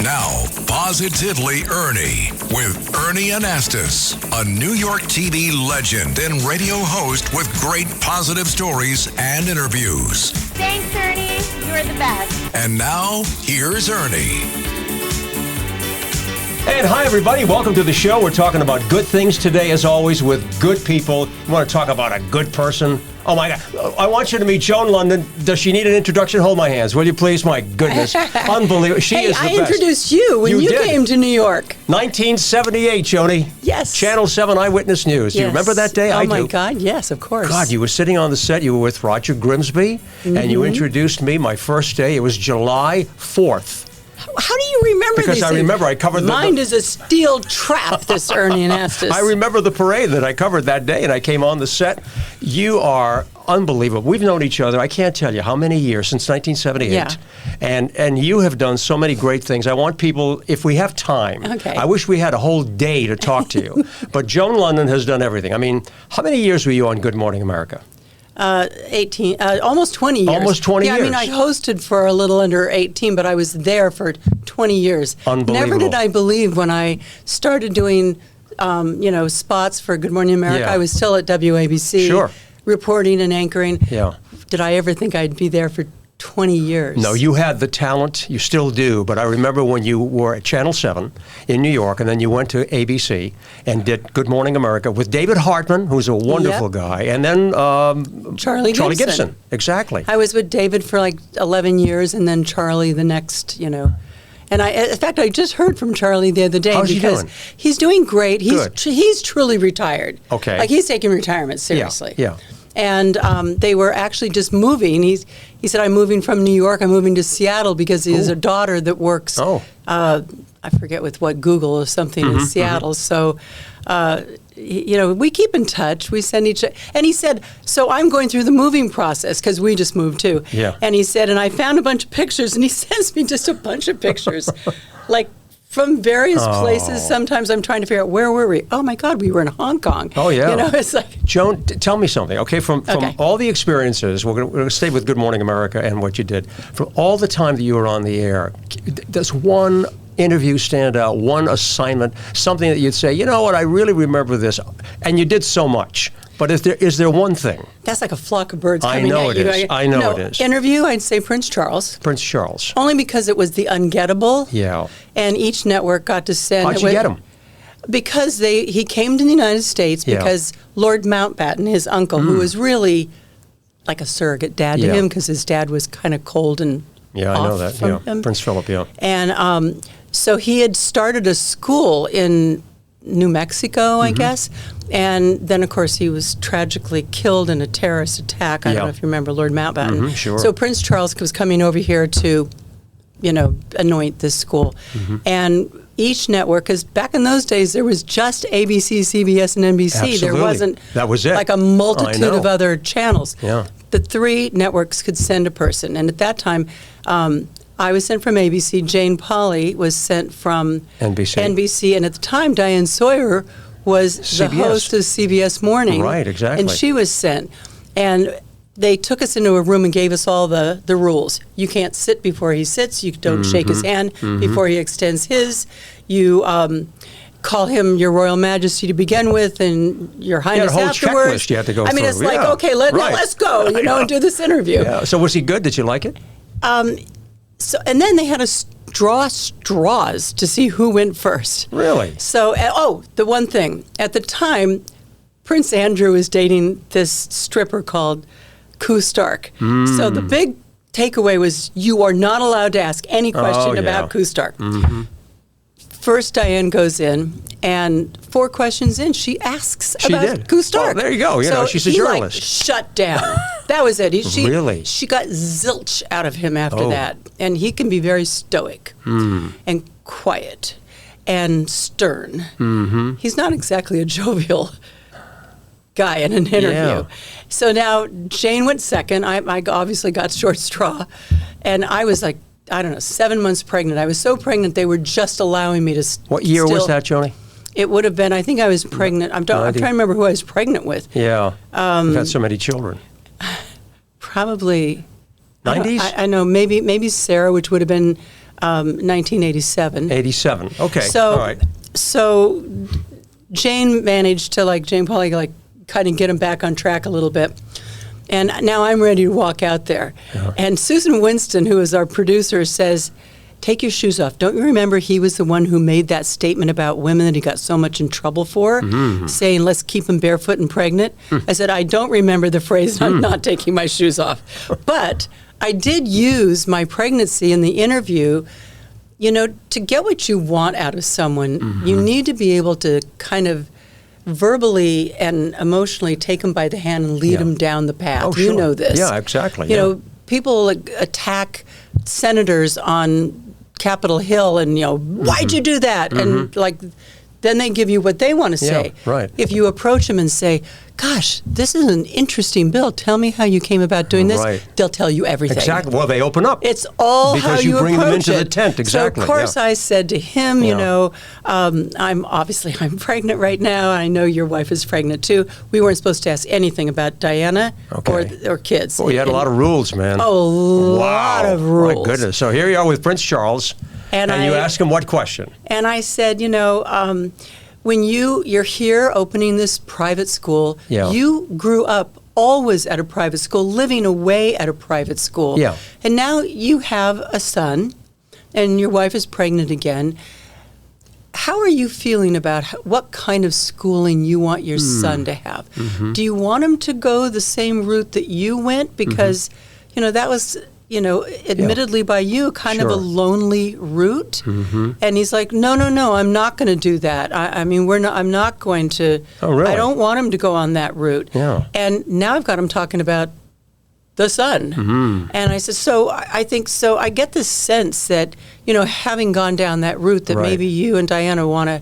Now, Positively Ernie with Ernie Anastos, a New York TV legend and radio host with great positive stories and interviews. Thanks, Ernie. You're the best. And now, here's Ernie. And hi, everybody. Welcome to the show. We're talking about good things today, as always, with good people. You want to talk about a good person? Oh, my God. I want you to meet Joan Lunden. Does she need an introduction? Hold my hands, will you, please? My goodness. Unbelievable. She is the best. I introduced you when you came to New York. 1978, Joni. Yes. Channel 7 Eyewitness News. Do you remember that day? I do. Oh, my God. Yes, of course. God, you were sitting on the set. You were with Roger Grimsby, and you introduced me my first day. It was July 4th. How do you remember because these I things? remember I covered Mind is a steel trap, this Ernie Anastos. I remember the parade that I covered that day, and I came on the set. You are unbelievable. We've known each other, I can't tell you how many years, since 1978. Yeah. And you have done so many great things. I want people, if we have time, okay. I wish we had a whole day to talk to you. But Joan Lunden has done everything. I mean, how many years were you on Good Morning America? 18, almost 20 years. Almost 20 years. years. I mean, I hosted for a little under 18, but I was there for 20 years. Unbelievable. Never did I believe when I started doing, spots for Good Morning America. Yeah. I was still at WABC. Sure. Reporting and anchoring. Yeah. Did I ever think I'd be there for 20 years? No, you had the talent. You still do. But I remember when you were at Channel 7 in New York, and then you went to ABC and did Good Morning America with David Hartman, who's a wonderful guy, and then Charlie Gibson. Exactly. I was with David for like 11 years, and then Charlie the next, And in fact, I just heard from Charlie the other day. How's he because doing? He's doing great. Good. He's truly retired. Okay. Like he's taking retirement seriously. Yeah. And they were actually just moving. He said, I'm moving from New York. I'm moving to Seattle because he has a daughter that works, I forget with what, Google or something in Seattle. So, we keep in touch. We send each other. And he said, so I'm going through the moving process because we just moved too. Yeah. And he said, and I found a bunch of pictures. And he sends me just a bunch of pictures, like from various places. Sometimes I'm trying to figure out, where were we? Oh, my God, we were in Hong Kong. Oh, yeah. It's like. Joan, tell me something, okay? From all the experiences, we're going to stay with Good Morning America and what you did. From all the time that you were on the air, does one interview stand out, one assignment, something that you'd say, you know what, I really remember this, and you did so much. But is there one thing? That's like a flock of birds coming I know at it you. is. I know it is. Interview, I'd say Prince Charles. Prince Charles. Only because it was the ungettable. Yeah. And each network got to send. How'd you get him? Because he came to the United States because Lord Mountbatten, his uncle, who was really like a surrogate dad to him because his dad was kind of cold and I know that. Him. Prince Philip, And so he had started a school in New Mexico, I guess. And then, of course, he was tragically killed in a terrorist attack. I don't know if you remember Lord Mountbatten. Sure. So Prince Charles was coming over here to, anoint this school. And each network, because back in those days, there was just ABC, CBS, and NBC. Absolutely. There wasn't that was it. like a multitude of other channels. Yeah. The three networks could send a person. And at that time, I was sent from ABC. Jane Pauley was sent from NBC. And at the time, Diane Sawyer was the host of CBS Morning. Right, exactly. And she was sent. And they took us into a room and gave us all the rules. You can't sit before he sits. You don't shake his hand before he extends his. You call him Your Royal Majesty to begin with, and Your Highness afterwards. Checklist you had to go through. I mean, it's like, okay, let's go, and do this interview. Yeah. So was he good? Did you like it? So, and then they had to draw straws to see who went first. Really? So, the one thing. At the time, Prince Andrew was dating this stripper called Koo Stark. So the big takeaway was you are not allowed to ask any question about Koo Stark. First, Diane goes in, and 4 questions in, she asks about Koo Stark. Oh, there you go. So she's a journalist. Shut down. That was it. Really? She got zilch out of him after that. And he can be very stoic and quiet and stern. He's not exactly a jovial guy in an interview. Yeah. So now Jane went second. I obviously got short straw. And I was like, 7 months pregnant. I was so pregnant they were just allowing me to What year was that, Joni? It would have been, I think I was pregnant. I'm trying to remember who I was pregnant with. Yeah. You've had so many children. Probably 90s? I know, maybe Sarah, which would have been 1987. 87. Okay. So, all right. So Jane managed to, Jane Pauley, kind of get him back on track a little bit. And now I'm ready to walk out there. Yeah. And Susan Winston, who is our producer, says, take your shoes off. Don't you remember he was the one who made that statement about women that he got so much in trouble for, saying, let's keep them barefoot and pregnant? I said, I don't remember the phrase, I'm not taking my shoes off. But I did use my pregnancy in the interview. To get what you want out of someone, you need to be able to kind of verbally and emotionally take them by the hand and lead them down the path. Oh, sure. You know this. Yeah, exactly. People attack senators on Capitol Hill and, why'd you do that? And then they give you what they want to say. Yeah, right. If you approach them and say, gosh, this is an interesting bill. Tell me how you came about doing this. Right. They'll tell you everything. Exactly. Well, they open up. It's all because how you bring them approach into it. the tent. Exactly. So, of course, I said to him, I'm pregnant right now. I know your wife is pregnant, too. We weren't supposed to ask anything about Diana or kids. Well, you had a lot of rules, man. Oh, a lot of rules. My goodness. So here you are with Prince Charles, and you ask him what question? And I said, when you're here opening this private school, you grew up always at a private school, living away at a private school. Yeah. And now you have a son, and your wife is pregnant again. How are you feeling about what kind of schooling you want your son to have? Do you want him to go the same route that you went? Because, that was... admittedly by you, kind of a lonely route. And he's like, no, I'm not going to do that. I'm not going to. Oh, really? I don't want him to go on that route. Yeah. And now I've got him talking about the son. And I said, I get this sense that, having gone down that route, that maybe you and Diana want to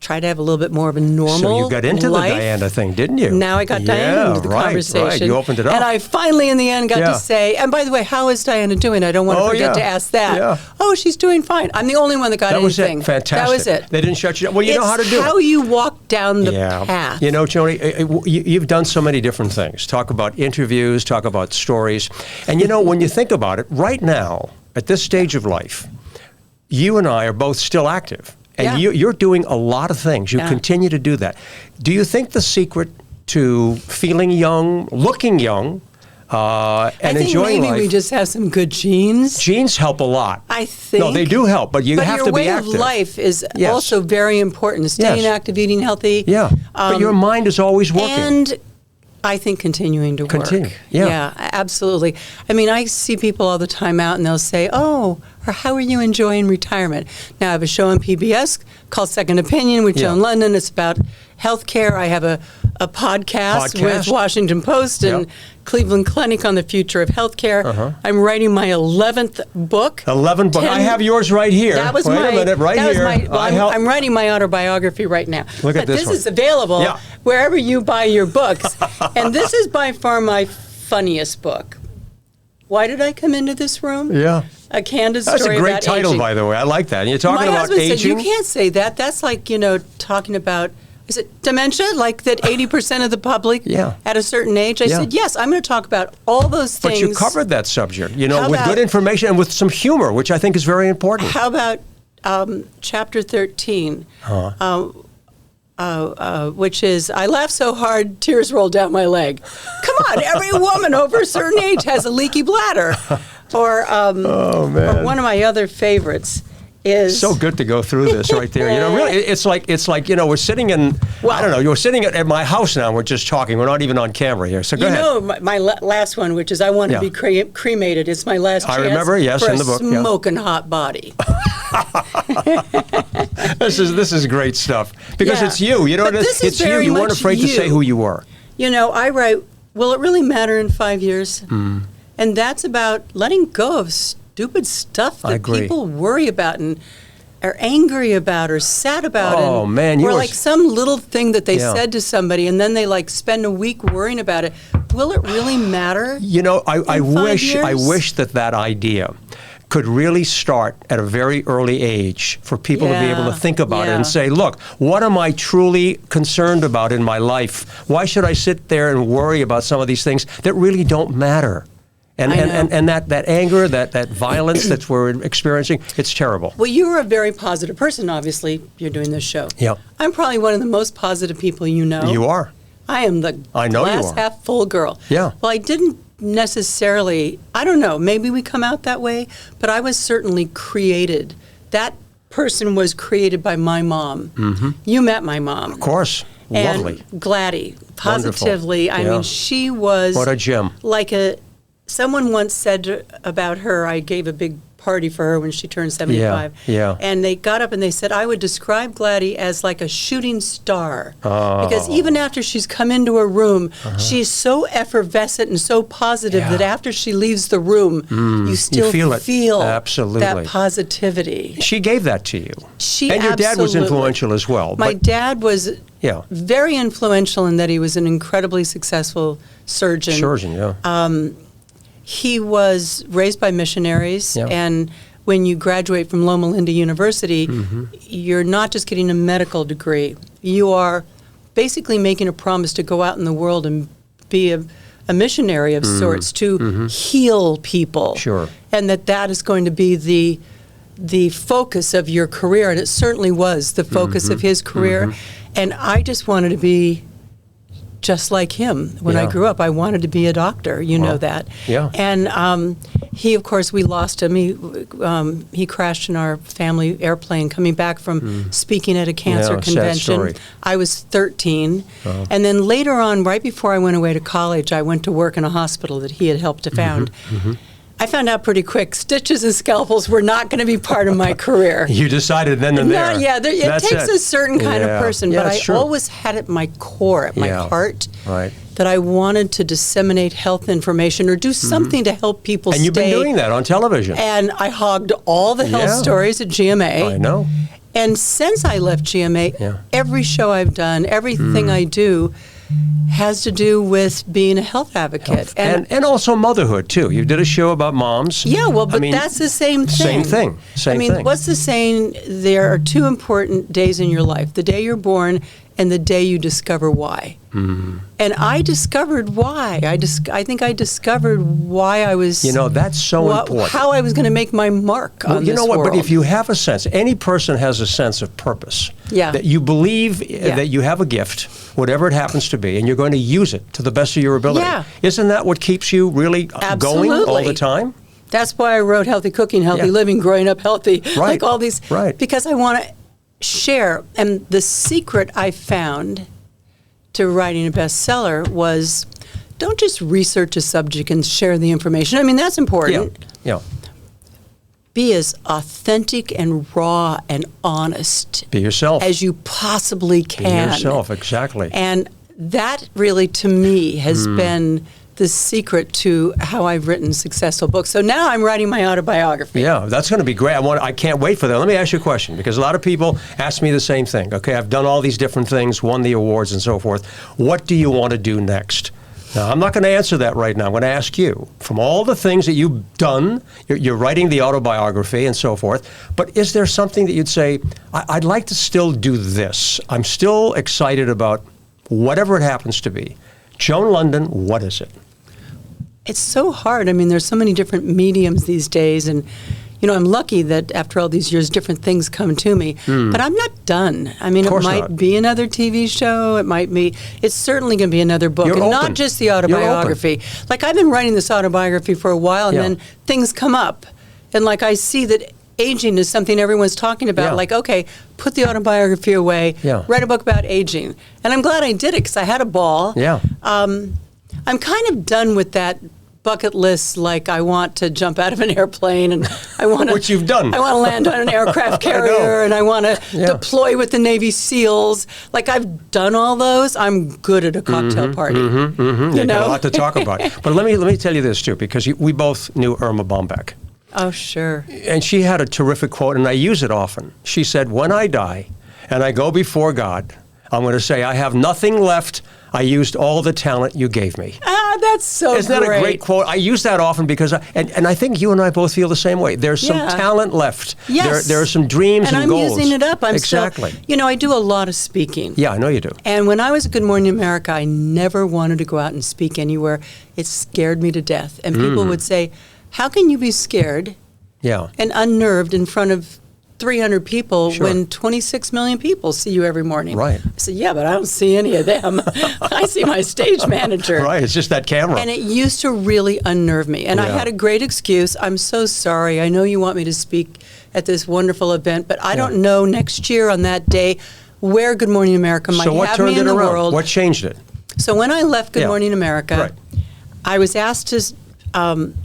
try to have a little bit more of a normal So you got into life. the Diana thing, didn't you? Now I got Diana into the conversation. Right. You opened it up. And I finally, in the end, got to say, and by the way, how is Diana doing? I don't want to forget to ask that. Yeah. Oh, she's doing fine. I'm the only one that got anything. That was it. Fantastic. That was it. They didn't shut you down. Well, you know how to do it. It's how you walk down the path. Joni, you've done so many different things. Talk about interviews, talk about stories. And, when you think about it, right now, at this stage of life, you and I are both still active. And you're doing a lot of things. You continue to do that. Do you think the secret to feeling young, looking young, and enjoying life... I think maybe we just have some good genes. Genes help a lot. I think. No, they do help, but you have to be active. But your way of life is also very important. Staying active, eating healthy. Yeah, but your mind is always working. And I think continuing to work. Yeah, absolutely. I see people all the time out and they'll say, or how are you enjoying retirement? Now, I have a show on PBS called Second Opinion with Joan Lunden. It's about healthcare. I have a podcast with Washington Post and Cleveland Clinic on the future of healthcare. I'm writing my 11th book. 11 books. I have yours right here. That was Wait a minute, right here. I'm writing my autobiography right now. Look at this one. This is available wherever you buy your books. And this is by far my funniest book. Why did I come into this room? Yeah. A candid story about aging. That's a great title, aging. by the way. I like that. And you're talking about aging. My husband said, you can't say that. That's like, talking about, is it dementia? Like that 80% of the public at a certain age? I said, yes, I'm going to talk about all those things. But you covered that subject, with good information and with some humor, which I think is very important. How about chapter 13? Which is, I laughed so hard, tears rolled down my leg. Come on, every woman over a certain age has a leaky bladder. Or one of my other favorites is... So good to go through this right there. Really, it's like we're sitting in, we're sitting at my house now, we're just talking. We're not even on camera here, so go ahead. My last one, which is I want to be cremated. It's my last chance I remember, yes, for in the book. Smoking hot body. This is great stuff because it's you. It's you. You weren't afraid to say who you were. I write, will it really matter in 5 years? And that's about letting go of stupid stuff that people worry about and are angry about or sad about. Oh, man. Or like some little thing that they said to somebody and then they spend a week worrying about it. Will it really matter? I wish that idea could really start at a very early age for people to be able to think about it and say, look, what am I truly concerned about in my life? Why should I sit there and worry about some of these things that really don't matter? And that anger, that violence that we're experiencing, it's terrible. Well, you're a very positive person, obviously. You're doing this show. Yeah. I'm probably one of the most positive people you know. You are. I am the glass half full girl. Yeah. Well, I didn't necessarily, I don't know, maybe we come out that way, but I was certainly created. That person was created by my mom. Mm-hmm. You met my mom. Of course. Lovely. And Gladys, positively. Wonderful. I mean, she was what a gem. Like someone once said about her, I gave a big party for her when she turned 75. Yeah. And they got up and they said, I would describe Gladys as like a shooting star. Oh. Because even after she's come into a room, she's so effervescent and so positive that after she leaves the room, you still feel absolutely that positivity. She gave that to you. And your dad was influential as well. My dad was very influential in that he was an incredibly successful surgeon. He was raised by missionaries, and when you graduate from Loma Linda University, you're not just getting a medical degree. You are basically making a promise to go out in the world and be a missionary of sorts, to heal people. Sure. And that is going to be the focus of your career, and it certainly was the focus of his career. And I just wanted to be just like him. When I grew up, I wanted to be a doctor. You know that. Yeah. And he, of course, we lost him. He crashed in our family airplane coming back from speaking at a cancer convention. Sad story. I was 13. Oh. And then later on, right before I went away to college, I went to work in a hospital that he had helped to found. I found out pretty quick, stitches and scalpels were not going to be part of my career. You decided then and there. It takes a certain kind of person, but I always had at my core, at my heart, that I wanted to disseminate health information or do something to help people stay. And you've been doing that on television. And I hogged all the health stories at GMA. I know. And since I left GMA, every show I've done, everything I do, has to do with being a health advocate. And also motherhood, too. You did a show about moms. Yeah, well, but that's the same thing. Same thing. What's the saying? There are two important days in your life, the day you're born and the day you discover why. And I discovered why. I think I discovered why I was... that's so important. How I was going to make my mark on this world. But if you have a sense, any person has a sense of purpose. Yeah. That you believe that you have a gift, whatever it happens to be, and you're going to use it to the best of your ability. Yeah. Isn't that what keeps you really going all the time? That's why I wrote Healthy Cooking, Healthy Living, Growing Up Healthy. Like all these. Right. Because I want to share. And the secret I found to writing a bestseller was don't just research a subject and share the information. I mean, that's important. Yeah. Be as authentic and raw and honest. Be yourself. As you possibly can. Be yourself, exactly. And that really, to me, has been the secret to how I've written successful books. So now I'm writing my autobiography. Yeah, that's going to be great. I can't wait for that. Let me ask you a question, because a lot of people ask me the same thing. Okay, I've done all these different things, won the awards and so forth. What do you want to do next? Now, I'm not going to answer that right now. I'm going to ask you, from all the things that you've done, you're writing the autobiography and so forth, but is there something that you'd say, I'd like to still do this. I'm still excited about whatever it happens to be. Joan Lunden, what is it? It's so hard. I mean, there's so many different mediums these days, and I'm lucky that after all these years, different things come to me. But I'm not done. I mean, it might be another TV show. It's certainly going to be another book, and not just the autobiography. Like, I've been writing this autobiography for a while, and then things come up, and like I see that aging is something everyone's talking about. Like, okay, put the autobiography away, write a book about aging, and I'm glad I did it because I had a ball. I'm kind of done with that bucket list, like I want to jump out of an airplane and I want to... Which you've done. I want to land on an aircraft carrier and I want to deploy with the Navy SEALs. Like, I've done all those. I'm good at a cocktail party. You got a lot to talk about. But let me tell you this, too, because we both knew Irma Bombeck. Oh, sure. And she had a terrific quote, and I use it often. She said, when I die and I go before God, I'm going to say, I have nothing left. I used all the talent you gave me. That's so Isn't that a great quote? I use that often because, and I think you and I both feel the same way. There's some talent left. Yes. There are some dreams and goals. And I'm using it up. Exactly. Still, I do a lot of speaking. Yeah, I know you do. And when I was at Good Morning America, I never wanted to go out and speak anywhere. It scared me to death. And people would say, how can you be scared and unnerved in front of 300 people when 26 million people see you every morning? Right. I said, yeah, but I don't see any of them. I see my stage manager. Right, it's just that camera. And it used to really unnerve me. And I had a great excuse. I'm so sorry. I know you want me to speak at this wonderful event, but I don't know next year on that day where Good Morning America might have me in the world. What changed it? So when I left Good Morning America, I was asked to...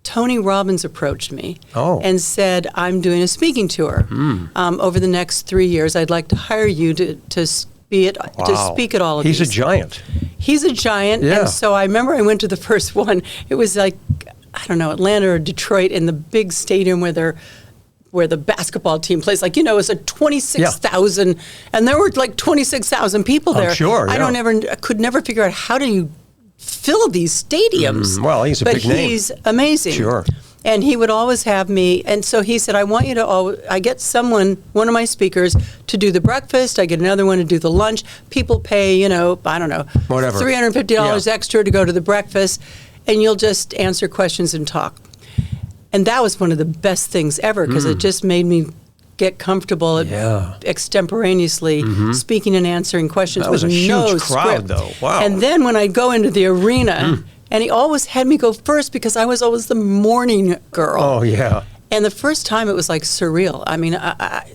Tony Robbins approached me and said, I'm doing a speaking tour over the next 3 years. I'd like to hire you to speak at all of these. He's a giant. He's a giant. Yeah. And so I remember I went to the first one. It was like, I don't know, Atlanta or Detroit in the big stadium where the basketball team plays. Like, it was a 26,000, and there were like 26,000 people there. I'm sure, I could never figure out how do you fill these stadiums. Well, he's a big name. But he's amazing. Sure. And he would always have me, and so he said, I want you to I get one of my speakers to do the breakfast, I get another one to do the lunch. People pay, I don't know, whatever, $350 extra to go to the breakfast, and you'll just answer questions and talk. And that was one of the best things ever, because it just made me get comfortable extemporaneously speaking and answering questions with no script. That was a huge crowd, though. Wow. And then when I'd go into the arena, and he always had me go first because I was always the morning girl. Oh, yeah. And the first time it was like surreal. I mean, I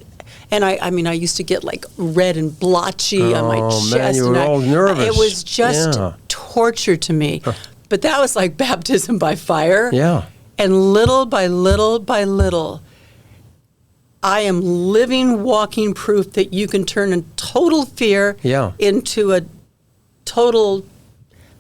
used to get like red and blotchy on my chest. Man, you were all nervous. It was just torture to me. But that was like baptism by fire. Yeah. And little by little by little, I am living, walking proof that you can turn a total fear into a total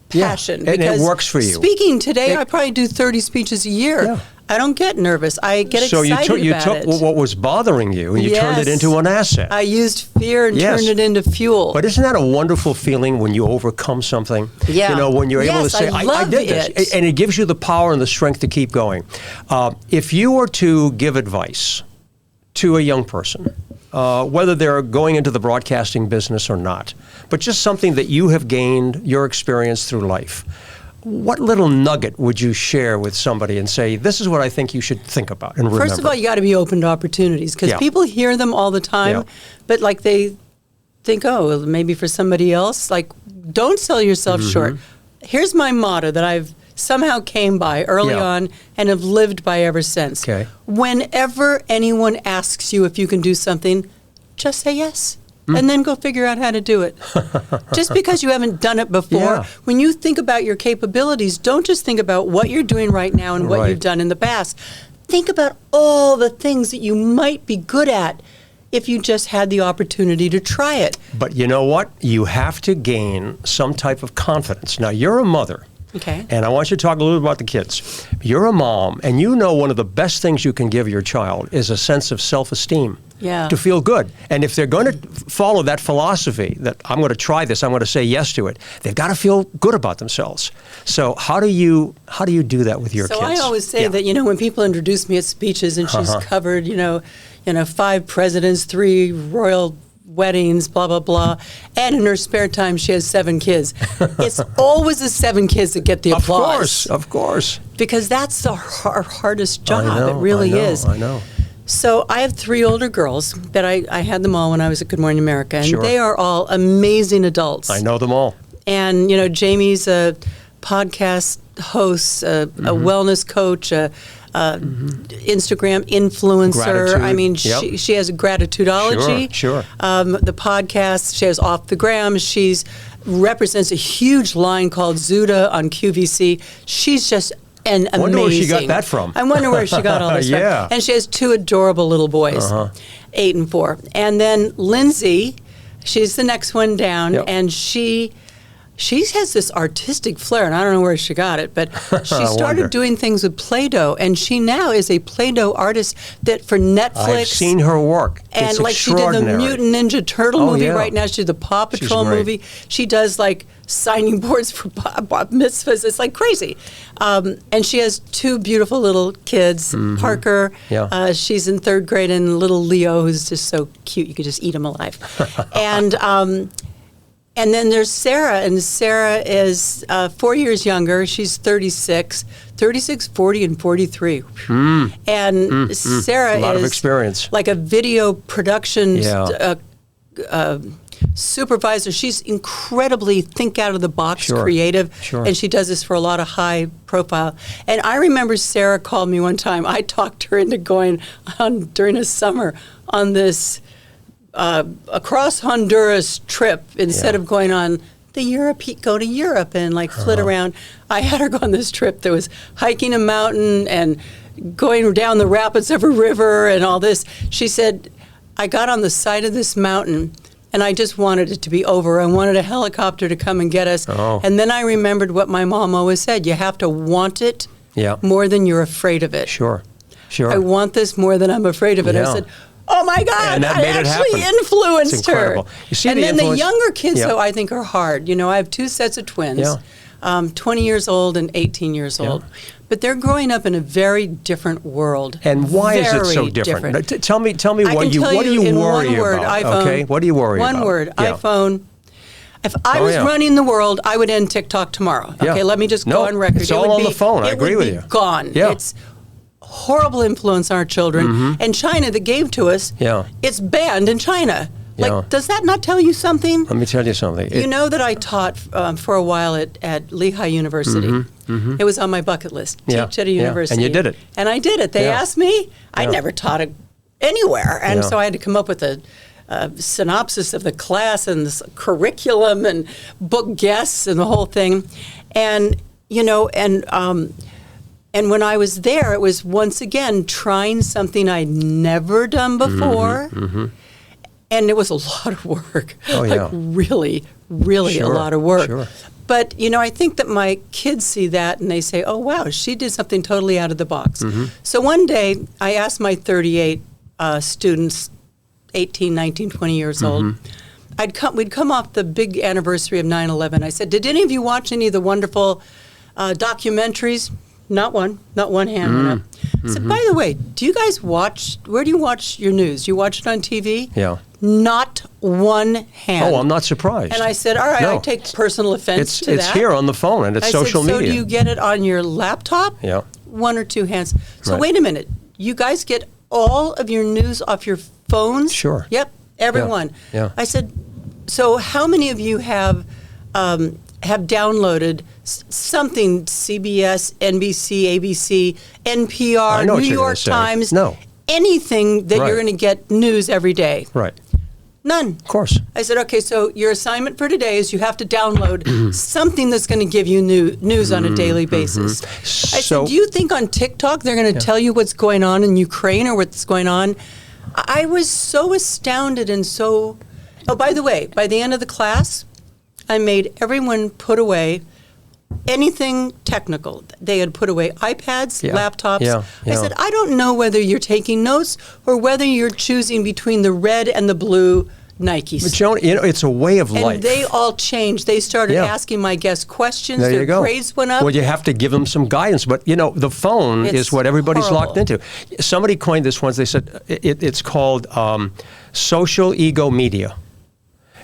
passion. And it works for you. Speaking today, I probably do 30 speeches a year. Yeah. I don't get nervous. I get excited about it. So you took what was bothering you and you turned it into an asset. I used fear and turned it into fuel. But isn't that a wonderful feeling when you overcome something? Yeah. When you're able to say, I did this. And it gives you the power and the strength to keep going. If you were to give advice to a young person, whether they're going into the broadcasting business or not, but just something that you have gained your experience through life, what little nugget would you share with somebody and say, this is what I think you should think about and remember? First of all, you got to be open to opportunities, because people hear them all the time, but like they think, oh, maybe for somebody else. Like, don't sell yourself short. Here's my motto that I've somehow came by early on and have lived by ever since. Okay. Whenever anyone asks you if you can do something, just say yes. And then go figure out how to do it. Just because you haven't done it before, when you think about your capabilities, don't just think about what you're doing right now and what you've done in the past. Think about all the things that you might be good at if you just had the opportunity to try it. But you know what? You have to gain some type of confidence. Now, you're a mother. Okay. And I want you to talk a little bit about the kids. You're a mom, and you know one of the best things you can give your child is a sense of self-esteem. Yeah. To feel good. And if they're going to follow that philosophy that I'm going to try this, I'm going to say yes to it, they've got to feel good about themselves. So how do you do that with your kids? So I always say that, when people introduce me at speeches and she's covered, 5 presidents, 3 royal weddings, blah, blah, blah. And in her spare time, she has 7 kids. It's always the 7 kids that get the applause. Of course. Because that's our hardest job. It really is. I know. So I have 3 older girls that I had them all when I was at Good Morning America, and they are all amazing adults. I know them all. And, Jamie's a podcast host, a wellness coach, Instagram influencer. Gratitude. I mean, she has a gratitudeology. Sure. The podcast, she has Off the Gram. She's represents a huge line called Zuda on QVC. She's just amazing. I wonder where she got that from. I wonder where she got all this from. And she has 2 adorable little boys, 8 and 4. And then Lindsay, she's the next one down, and she she has this artistic flair, and I don't know where she got it, but she started doing things with Play-Doh, and she now is a Play-Doh artist that for Netflix. I've seen her work. And it's like she did the Mutant Ninja Turtle movie right now. She did the Paw Patrol movie. She does like signing boards for mitzvahs. It's like crazy. And she has 2 beautiful little kids, Parker. Yeah. She's in 3rd grade, and little Leo, who's just so cute. You could just eat him alive. And then there's Sarah, and Sarah is 4 years younger. She's 36, 40, and 43. And Sarah a lot is of experience. Like a video production supervisor. She's incredibly think out of the box creative, and she does this for a lot of high profile. And I remember Sarah called me one time. I talked her into going on during a summer on this across Honduras trip instead of going on go to Europe and like flit around. I had her go on this trip that was hiking a mountain and going down the rapids of a river and all this. She said, I got on the side of this mountain and I just wanted it to be over. I wanted a helicopter to come and get us. And then I remembered what my mom always said, you have to want it more than you're afraid of it. Sure. I want this more than I'm afraid of it. I said, oh my God, that I made actually it influenced her. You see and the then influence? The younger kids, though, I think are hard. You know, I have 2 sets of twins, 20 years old and 18 years old. But they're growing up in a very different world. And why is it so different? Tell me what do you worry about? iPhone, okay, what do you worry about? One word, iPhone. If I was running the world, I would end TikTok tomorrow. Okay, let me just go on record. It's all on the phone. I agree with you. Gone. Yeah. It's horrible influence on our children. And China that gave to us, it's banned in China. Like, does that not tell you something? Let me tell you something. You know that I taught for a while at Lehigh University. It was on my bucket list, teach at a university. And you did it. And I did it. They asked me. I never taught it anywhere. And so I had to come up with a synopsis of the class and this curriculum and book guests and the whole thing. And, you know, and when I was there, it was once again trying something I'd never done before. And it was a lot of work. Like really, really a lot of work. But, you know, I think that my kids see that and they say, oh, wow, she did something totally out of the box. So one day I asked my 38 students, 18, 19, 20 years old, we'd come off the big anniversary of 9/11. I said, did any of you watch any of the wonderful documentaries? Not one hand went up. I said, by the way, do you guys where do you watch your news? You watch it on TV? Yeah. Not one hand. Oh, I'm not surprised. And I said, all right, I take personal offense to that. It's here on the phone and it's social media. So do you get it on your laptop? Yeah. 1 or 2 hands. So wait a minute. You guys get all of your news off your phones? Sure. Yep, everyone. Yeah. I said, so how many of you have downloaded something, CBS, NBC, ABC, NPR, New York Times, anything that you're going to get news every day? Right. None. Of course. I said, okay, so your assignment for today is you have to download something that's going to give you news on a daily basis. I said, do you think on TikTok they're going to tell you what's going on in Ukraine or what's going on? I was so astounded and so... Oh, by the way, by the end of the class, I made everyone put away anything technical. They had put away iPads, laptops. I said, I don't know whether you're taking notes or whether you're choosing between the red and the blue Nikes. But Joan, you know, it's a way of life. And they all changed. They started asking my guests questions. There you go. Their grades went up. Well, you have to give them some guidance. But, you know, the phone is what everybody's locked into. Somebody coined this once. They said it's called social ego media.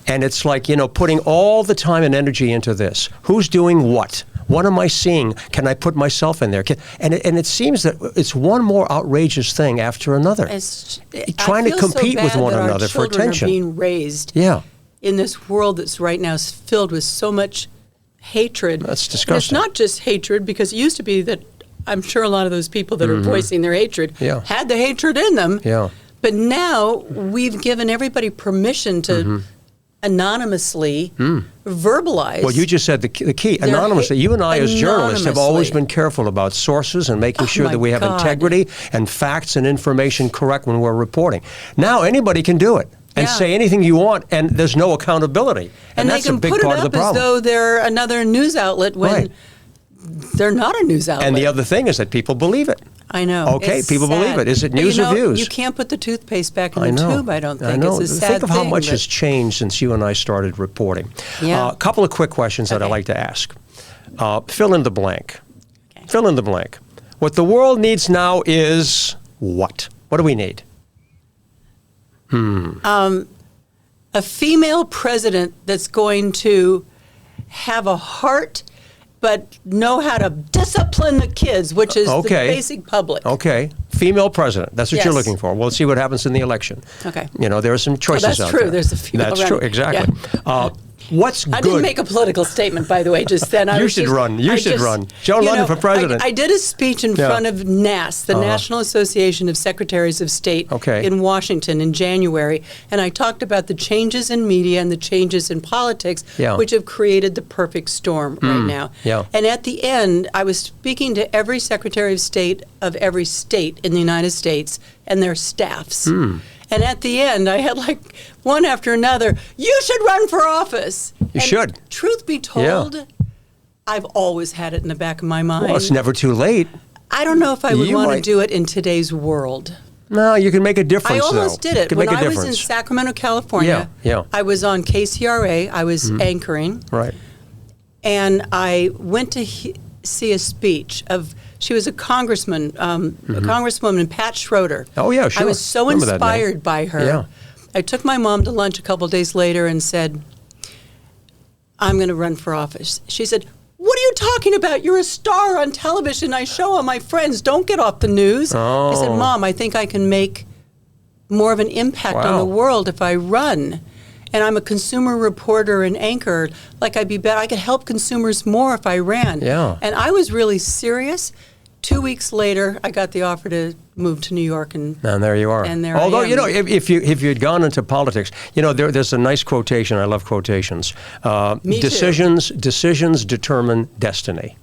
And it's like, you know, putting all the time and energy into this. Who's doing what? What am I seeing? Can I put myself in there? And it seems that it's one more outrageous thing after another. Trying to compete with one another for attention. Are being raised in this world that's right now filled with so much hatred. That's disgusting. It's not just hatred, because it used to be that I'm sure a lot of those people that are voicing their hatred had the hatred in them. But now we've given everybody permission to anonymously verbalize. Well, you just said the key, anonymously. You and I as journalists have always been careful about sources and making sure that we have integrity and facts and information correct when we're reporting. Now anybody can do it. and say anything you want, and there's no accountability. And that's they can a big put part it of the up as problem. though they're another news outlet when they're not a news outlet. And the other thing is that people believe it. I know. Okay, it's people sad. believe it. Is it But news or views? You can't put the toothpaste back in I the know. tube, I don't think. I know. It's a sad Think of how thing, much but- has changed since you and I started reporting. Yeah. A couple of quick questions that I'd Okay. like to ask. Fill in the blank. Okay. Fill in the blank. What the world needs now is what? What do we need? A female president that's going to have a heart but know how to discipline the kids, which is Okay. the basic public. Okay. Female president. That's what you're Yes. looking for. We'll see what happens in the election. Okay. You know, there are some choices that's out true. there. There's a female That's true. running. Exactly. What's I good? didn't make a political statement, by the way, just then. You should run. You should run. Joan Lunden for president. I did a speech in front of NAS, the National Association of Secretaries of State, Okay. in Washington in January, and I talked about the changes in media and the changes in politics, Yeah. which have created the perfect storm right now. Yeah. And at the end, I was speaking to every Secretary of State of every state in the United States and their staffs. And at the end, I had like one after another, you should run for office. You should. Truth be told, I've always had it in the back of my mind. Well, it's never too late. I don't know if I would You want to might- do it in today's world. No, you can make a difference. I almost though. did it. Can When make a I was in difference. Sacramento, California, Yeah. I was on KCRA, I was anchoring, Right. and I went to see a speech of, she was a congressman, a congresswoman, Pat Schroeder. Oh, yeah, sure. I was so Remember that name. inspired by her. Yeah. I took my mom to lunch a couple days later and said, I'm going to run for office. She said, what are you talking about? You're a star on television. I show all my friends. Don't get off the news. I said, Oh. Mom, I think I can make more of an impact on Wow. the world if I run. And I'm a consumer reporter and anchor. Like I could help consumers more if I ran. Yeah. And I was really serious. 2 weeks later, I got the offer to move to New York, and there you are. And there I Although, am. you know, if you had gone into politics, you know, there's a nice quotation. I love quotations. Me too. Decisions determine destiny.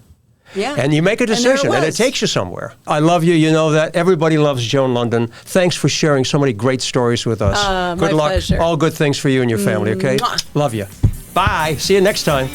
yeah. And you make a there decision, and it was. takes you somewhere. I love you. You know that. Everybody loves Joan Lunden. Thanks for sharing so many great stories with us. My Good luck. pleasure. All good things for you and your family, okay? Mwah. Love you. Bye. See you next time.